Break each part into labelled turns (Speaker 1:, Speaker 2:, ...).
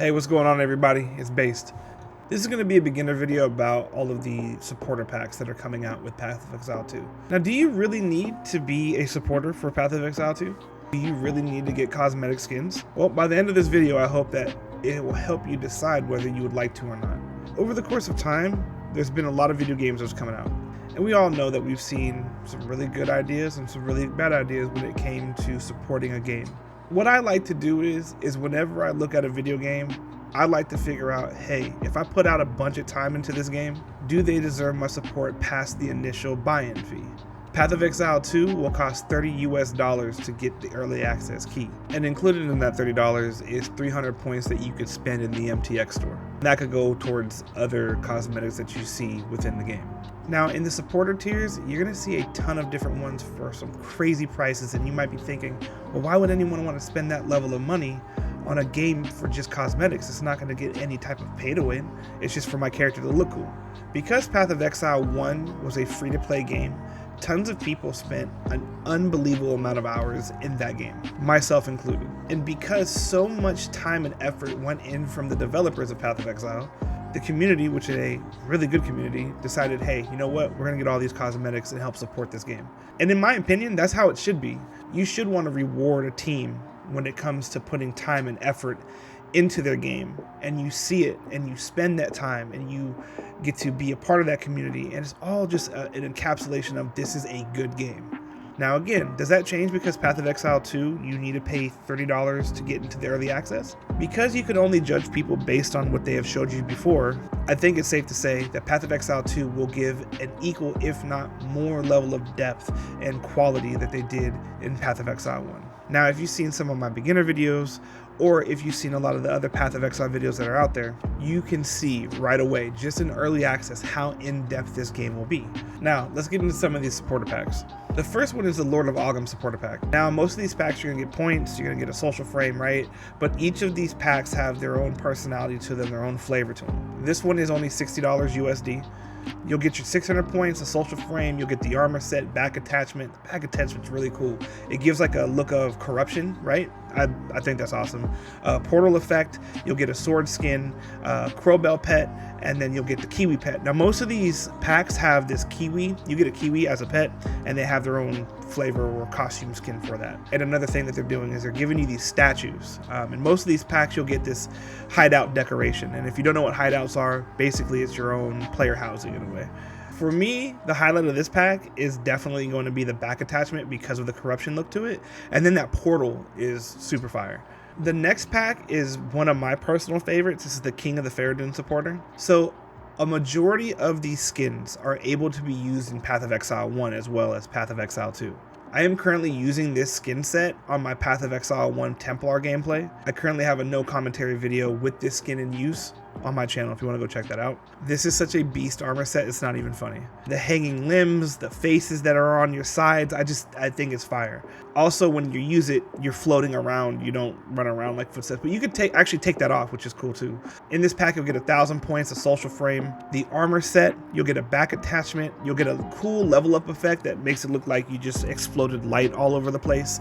Speaker 1: Hey, what's going on, everybody? It's Based. This is going to be a beginner video about all of the supporter packs that are coming out with Path of Exile 2. Now, do you really need to be a supporter for Path of Exile 2? Do you really need to get cosmetic skins? Well, by the end of this video, I hope that it will help you decide whether you would like to or not. Over the course of time, there's been a lot of video games that's coming out. And we all know that we've seen some really good ideas and some really bad ideas when it came to supporting a game. What I like to do is whenever I look at a video game, I like to figure out, hey, if I put out a bunch of time into this game, do they deserve my support past the initial buy-in fee? Path of Exile 2 will cost $30 US to get the early access key. And included in that $30 is 300 points that you could spend in the MTX store. That could go towards other cosmetics that you see within the game. Now, in the supporter tiers, you're gonna see a ton of different ones for some crazy prices, and you might be thinking, well, why would anyone want to spend that level of money on a game for just cosmetics? It's not going to get any type of pay to win. It's just for my character to look cool. Because Path of Exile 1 was a free-to-play game, tons of people spent an unbelievable amount of hours in that game, myself included. And because so much time and effort went in from the developers of Path of Exile, the community, which is a really good community, decided, hey, you know what? We're going to get all these cosmetics and help support this game. And in my opinion, that's how it should be. You should want to reward a team when it comes to putting time and effort into their game, and you see it and you spend that time and you get to be a part of that community, and it's all just an encapsulation of this is a good game. Now again, does that change because Path of Exile 2 you need to pay $30 to get into the early access? Because you can only judge people based on what they have showed you before, I think it's safe to say that Path of Exile 2 will give an equal, if not more, level of depth and quality that they did in Path of Exile 1. Now, if you've seen some of my beginner videos, or if you've seen a lot of the other Path of Exile videos that are out there, you can see right away, just in early access, how in-depth this game will be. Now, let's get into some of these supporter packs. The first one is the Lord of Augum supporter pack. Now, most of these packs, you're gonna get points, you're gonna get a social frame, right? But each of these packs have their own personality to them, their own flavor to them. This one is only $60 USD. You'll get your 600 points, a social frame, you'll get the armor set, back attachment. The back attachment's really cool. It gives like a look of corruption, right? I think that's awesome. Portal effect, you'll get a sword skin, Crowbell pet, and then you'll get the Kiwi pet. Now, most of these packs have this Kiwi. You get a Kiwi as a pet, and they have their own flavor or costume skin for that. And another thing that they're doing is they're giving you these statues. In most of these packs, you'll get this hideout decoration. And if you don't know what hideouts are, basically it's your own player housing in a way. For me, the highlight of this pack is definitely going to be the back attachment because of the corruption look to it. And then that portal is super fire. The next pack is one of my personal favorites. This is the King of the Faradun supporter. So a majority of these skins are able to be used in Path of Exile 1 as well as Path of Exile 2. I am currently using this skin set on my Path of Exile 1 Templar gameplay. I currently have a no commentary video with this skin in use on my channel if you want to go check that out. This is such a beast armor set, it's not even funny. The hanging limbs, the faces that are on your sides, I think it's fire. Also, when you use it, you're floating around, you don't run around like footsteps, but you could actually take that off, which is cool too. In this pack, you'll get 1,000 points, a social frame, the armor set, you'll get a back attachment, you'll get a cool level up effect that makes it look like you just exploded light all over the place.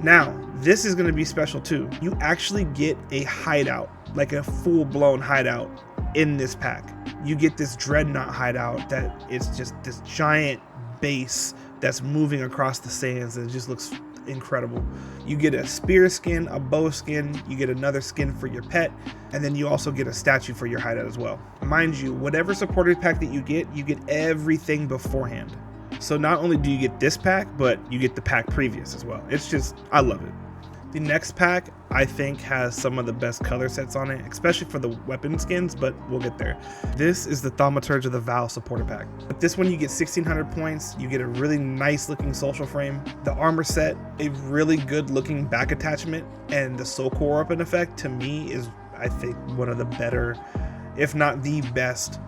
Speaker 1: Now, this is going to be special too. You actually get a hideout, like a full-blown hideout in this pack. You get this dreadnought hideout that it's just this giant base that's moving across the sands, and it just looks incredible. You get a spear skin, a bow skin, you get another skin for your pet, and then you also get a statue for your hideout as well. Mind you, whatever supporter pack that you get everything beforehand. So not only do you get this pack, but you get the pack previous as well. It's just, I love it. The next pack, I think, has some of the best color sets on it, especially for the weapon skins, but we'll get there. This is the Thaumaturge of the Vow supporter pack. With this one, you get 1,600 points, you get a really nice looking social frame, the armor set, a really good looking back attachment, and the soul core weapon effect, to me, is, I think, one of the better, if not the best,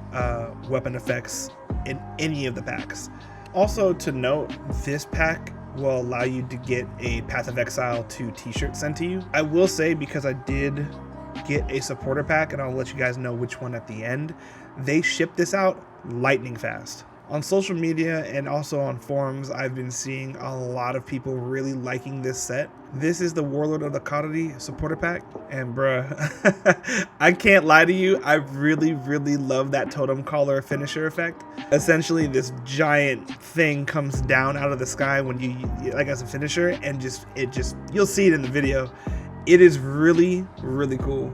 Speaker 1: weapon effects in any of the packs. Also to note, this pack will allow you to get a Path of Exile 2 t-shirt sent to you. I will say, because I did get a supporter pack, and I'll let you guys know which one at the end, they ship this out lightning fast. On social media and also on forums, I've been seeing a lot of people really liking this set. This is the Warlord of the Katori supporter pack, and bruh, I can't lie to you, I really love that totem collar finisher effect. Essentially, this giant thing comes down out of the sky when you like as a finisher, and you'll see it in the video. It is really cool.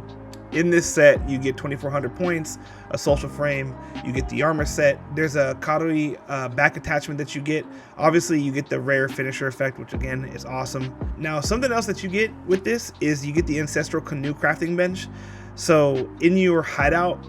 Speaker 1: In this set, you get 2,400 points, a social frame, you get the armor set. There's a Katori back attachment that you get. Obviously, you get the rare finisher effect, which again is awesome. Now, something else that you get with this is you get the ancestral canoe crafting bench. So in your hideout,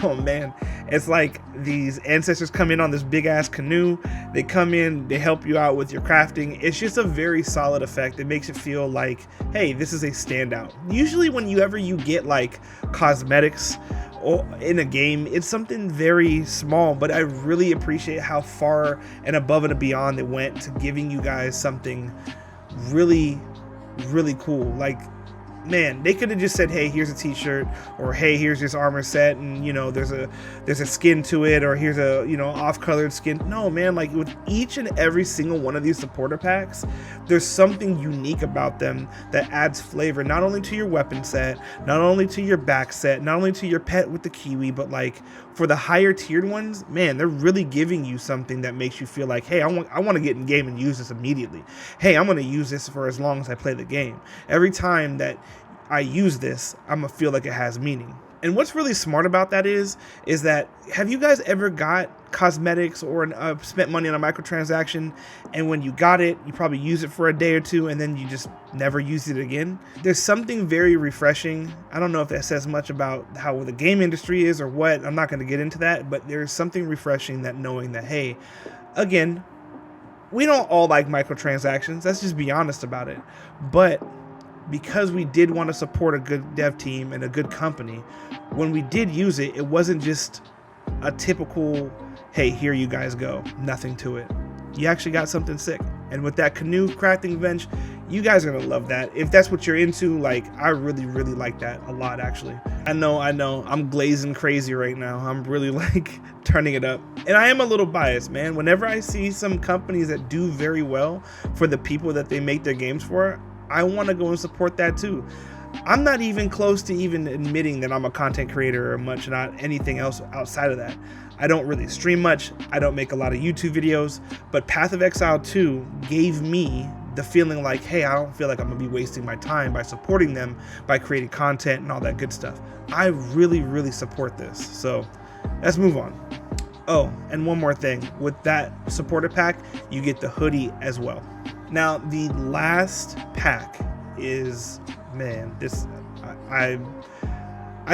Speaker 1: oh man, it's like these ancestors come in on this big ass canoe. They come in, they help you out with your crafting. It's just a very solid effect. It makes it feel like, hey, this is a standout. Usually whenever you get like cosmetics or in a game, it's something very small, but I really appreciate how far and above and beyond they went to giving you guys something really cool. Like, man, they could have just said, hey, here's a t-shirt, or hey, here's this armor set, and you know, there's a skin to it, or here's a, you know, off-colored skin. No, man, like with each and every single one of these supporter packs, there's something unique about them that adds flavor, not only to your weapon set, not only to your back set, not only to your pet with the kiwi, but like for the higher tiered ones, man, they're really giving you something that makes you feel like, hey, I want to get in game and use this immediately. Hey, I'm going to use this for as long as I play the game. Every time that I use this, I'm gonna feel like it has meaning. And what's really smart about that is that, have you guys ever got cosmetics or spent money on a microtransaction, and when you got it, you probably use it for a day or two and then you just never use it again? There's something very refreshing. I don't know if that says much about how the game industry is or what. I'm not going to get into that, but there's something refreshing that knowing that, hey, again, we don't all like microtransactions. Let's just be honest about it. But because we did want to support a good dev team and a good company, when we did use it, it wasn't just a typical, hey, here you guys go, nothing to it. You actually got something sick. And with that canoe crafting bench, you guys are gonna love that. If that's what you're into, like, I really like that a lot, actually. I know, I'm glazing crazy right now. I'm really like turning it up. And I am a little biased, man. Whenever I see some companies that do very well for the people that they make their games for, I want to go and support that too. I'm not even close to even admitting that I'm a content creator or much, not anything else outside of that. I don't really stream much. I don't make a lot of YouTube videos, but Path of Exile 2 gave me the feeling like, hey, I don't feel like I'm gonna be wasting my time by supporting them, by creating content and all that good stuff. I really support this. So let's move on. Oh, and one more thing. With that supporter pack, you get the hoodie as well. Now, the last pack is, man, this, I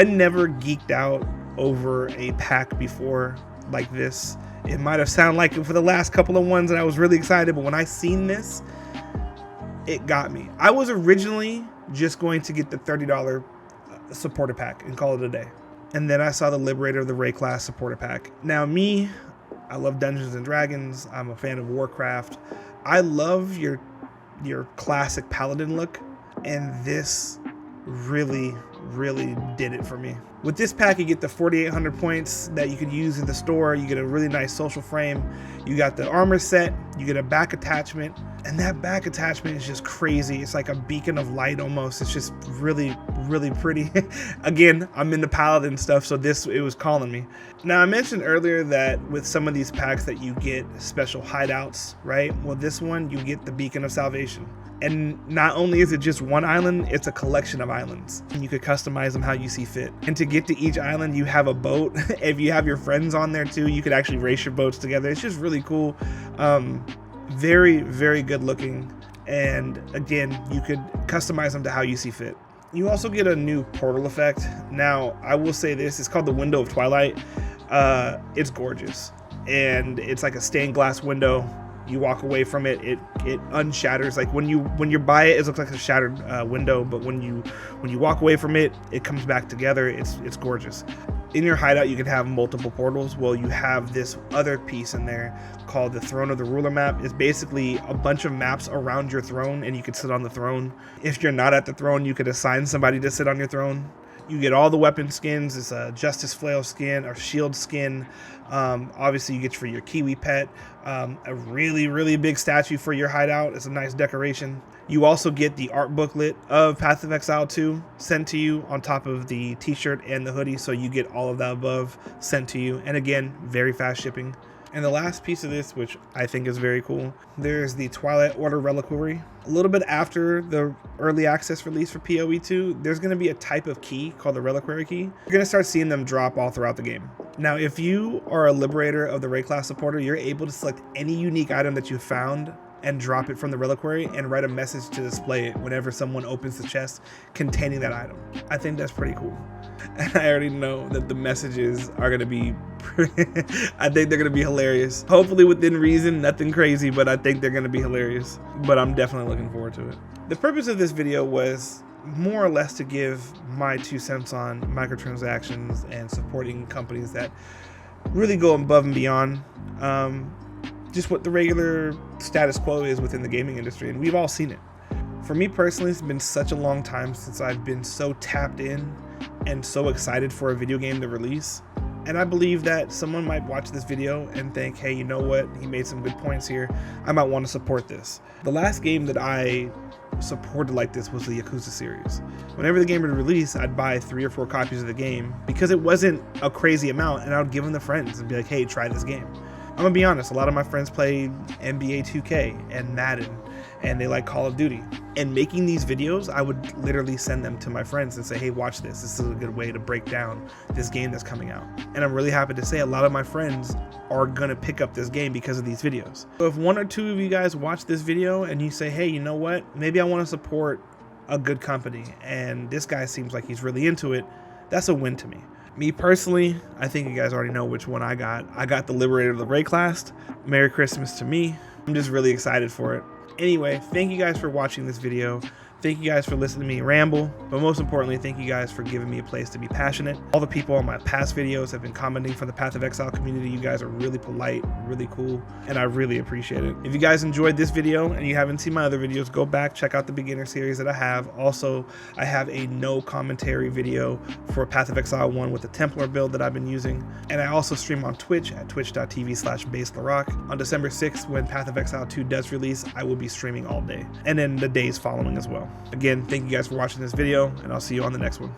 Speaker 1: never geeked out over a pack before like this. It might have sounded like it for the last couple of ones and I was really excited, but when I seen this, it got me. I was originally just going to get the $30 supporter pack and call it a day. And then I saw the Liberator of the Rayclast supporter pack. Now me, I love Dungeons and Dragons. I'm a fan of Warcraft. I love your classic paladin look, and this really did it for me. With this pack, you get the 4,800 points that you could use in the store. You get a really nice social frame. You got the armor set. You get a back attachment, and that back attachment is just crazy. It's like a beacon of light almost. It's just really pretty. Again, I'm into paladin stuff, so it was calling me. Now, I mentioned earlier that with some of these packs that you get special hideouts, right? Well, this one, you get the Beacon of Salvation. And not only is it just one island, it's a collection of islands. And you could customize them how you see fit. And to get to each island, you have a boat. If you have your friends on there too, you could actually race your boats together. It's just really cool. Very good looking. And again, you could customize them to how you see fit. You also get a new portal effect. Now, I will say this, it's called the Window of Twilight. It's gorgeous. And it's like a stained glass window. You walk away from it, it unshatters. Like when you're by it, it looks like a shattered window, but when you walk away from it, it comes back together. It's gorgeous. In your hideout, you can have multiple portals. Well, you have this other piece in there called the Throne of the Ruler map. It's basically a bunch of maps around your throne, and you could sit on the throne. If you're not at the throne, you could assign somebody to sit on your throne. You get all the weapon skins. It's a Justice Flail skin, or Shield skin. Obviously, you get for your Kiwi pet, a really big statue for your hideout. It's a nice decoration. You also get the art booklet of Path of Exile 2 sent to you on top of the t-shirt and the hoodie, so you get all of that above sent to you. And again, very fast shipping. And the last piece of this, which I think is very cool, there's the Twilight Order Reliquary. A little bit after the early access release for PoE 2, there's going to be a type of key called the Reliquary Key. You're going to start seeing them drop all throughout the game. Now, if you are a Liberator of the Rayclast supporter, you're able to select any unique item that you found and drop it from the reliquary and write a message to display it whenever someone opens the chest containing that item. I think that's pretty cool. And I already know that the messages are going to be I think they're going to be hilarious. Hopefully within reason, nothing crazy, but I think they're going to be hilarious. But I'm definitely looking forward to it. The purpose of this video was more or less to give my 2 cents on microtransactions and supporting companies that really go above and beyond just what the regular status quo is within the gaming industry, and we've all seen it. For me personally, it's been such a long time since I've been so tapped in and so excited for a video game to release. And I believe that someone might watch this video and think, hey, you know what? He made some good points here. I might want to support this. The last game that I supported like this was the Yakuza series. Whenever the game would release, I'd buy 3 or 4 copies of the game because it wasn't a crazy amount, and I would give them to friends and be like, hey, try this game. I'm gonna be honest, a lot of my friends play NBA 2K and Madden, and they like Call of Duty. And making these videos, I would literally send them to my friends and say, hey, watch this. This is a good way to break down this game that's coming out. And I'm really happy to say a lot of my friends are gonna pick up this game because of these videos. So if 1 or 2 of you guys watch this video and you say, hey, you know what? Maybe I wanna support a good company, and this guy seems like he's really into it, that's a win to me. Me personally, I think you guys already know which one I got. I got the Liberator of the Rayclast. Merry Christmas to me. I'm just really excited for it. Anyway, thank you guys for watching this video. Thank you guys for listening to me ramble, but most importantly, thank you guys for giving me a place to be passionate. All the people on my past videos have been commenting from the Path of Exile community. You guys are really polite, really cool, and I really appreciate it. If you guys enjoyed this video and you haven't seen my other videos, go back, check out the beginner series that I have. Also, I have a no commentary video for Path of Exile 1 with the Templar build that I've been using. And I also stream on Twitch at twitch.tv/baselarrock. On December 6th, when Path of Exile 2 does release, I will be streaming all day, and then the days following as well. Again, thank you guys for watching this video, and I'll see you on the next one.